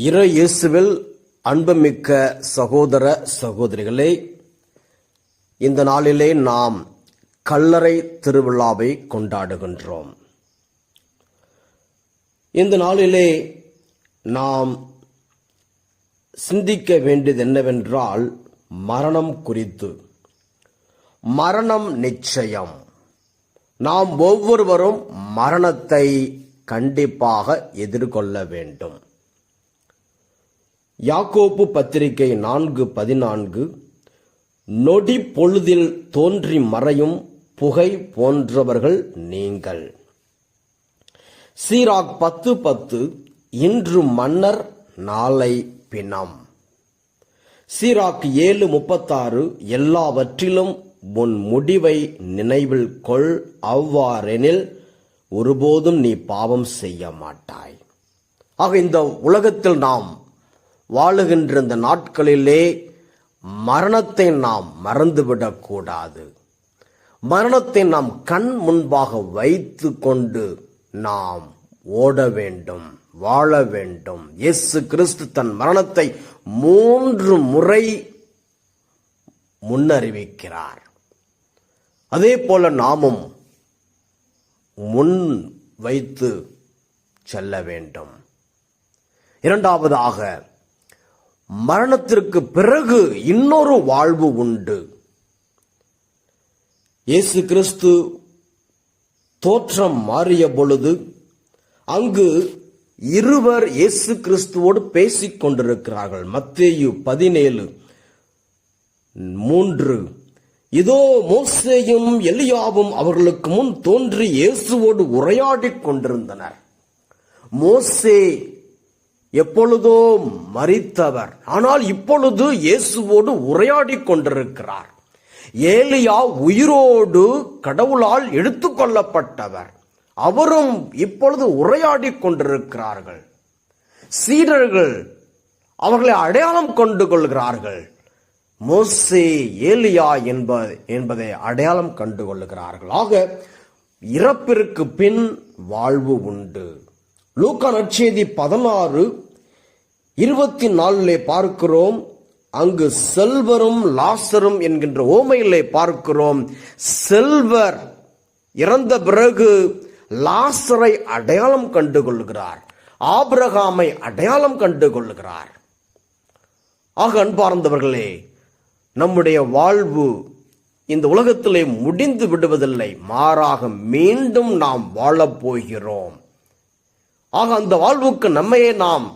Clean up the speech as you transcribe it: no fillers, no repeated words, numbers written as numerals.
இறை இயேசுவில் அன்புமிக்க சகோதர சகோதரிகளே, இந்த நாளிலே நாம் கல்லறை திருவிழாவை கொண்டாடுகின்றோம். இந்த நாளிலே நாம் சிந்திக்க வேண்டியது என்னவென்றால், மரணம் குறித்து. மரணம் நிச்சயம். நாம் ஒவ்வொருவரும் மரணத்தை கண்டிப்பாக எதிர்கொள்ள வேண்டும். யாக்கோப்பு பத்திரிகை 4:14, நொடி பொழுதில் தோன்றி மறையும் புகை போன்றவர்கள் நீங்கள். சீராக் 10:10, இன்று மன்னர் நாளை பிணம். சீராக் 7:36, எல்லாவற்றிலும் உன் முடிவை நினைவில் கொள், அவ்வாறெனில் ஒருபோதும் நீ பாவம் செய்ய மாட்டாய். ஆக இந்த உலகத்தில் நாம் வாழுகின்ற இந்த நாட்களிலே மரணத்தை நாம் மறந்துவிடக் கூடாது. மரணத்தை நாம் கண் முன்பாக வைத்து கொண்டு நாம் ஓட வேண்டும், வாழ வேண்டும். இயேசு கிறிஸ்து தன் மரணத்தை 3 முறை முன்னறிவிக்கிறார். அதே போல நாமும் முன் வைத்து செல்ல வேண்டும். இரண்டாவதாக, மரணத்திற்கு பிறகு இன்னொரு வாழ்வு உண்டு. இயேசு கிறிஸ்து தோற்றம் மாறிய பொழுது அங்கு இருவர் இயேசு கிறிஸ்துவோடு பேசிக் கொண்டிருக்கிறார்கள். மத்தேயு 17:3, இதோ மோசேயும் எலியாவும் அவர்களுக்கு முன் தோன்றி இயேசுவோடு உரையாடிக் கொண்டிருந்தனர். மோசே எப்பொழுதோ மரித்தவர், ஆனால் இப்பொழுது இயேசுவோடு உரையாடிக் கொண்டிருக்கிறார். ஏலியா உயிரோடு கடவுளால் எடுத்துக்கொள்ளப்பட்டவர், அவரும் இப்பொழுது உரையாடிக் கொண்டிருக்கிறார்கள். சீடர்கள் அவர்களை அடையாளம் கொண்டு கொள்கிறார்கள். மோசே ஏலியா என்பதை அடையாளம் கண்டு கொள்ளுகிறார்கள். ஆக இறப்பிற்கு பின் வாழ்வு உண்டு. லூக்கா நற்செய்தி 16:24 பார்க்கிறோம். அங்கு செல்வரும் லாசரும் என்கின்ற ஓமையிலே பார்க்கிறோம். செல்வர் இறந்த பிறகு லாசரை அடையாளம் கண்டு கொள்கிறார், ஆபிரகாமை அடையாளம் கண்டு கொள்கிறார். ஆக அன்பார்ந்தவர்களே, நம்முடைய வாழ்வு இந்த உலகத்திலே முடிந்து விடுவதில்லை, மாறாக மீண்டும் நாம் வாழப் போகிறோம். ஆக அந்த வாழ்வுக்கு நம்மையே நாம்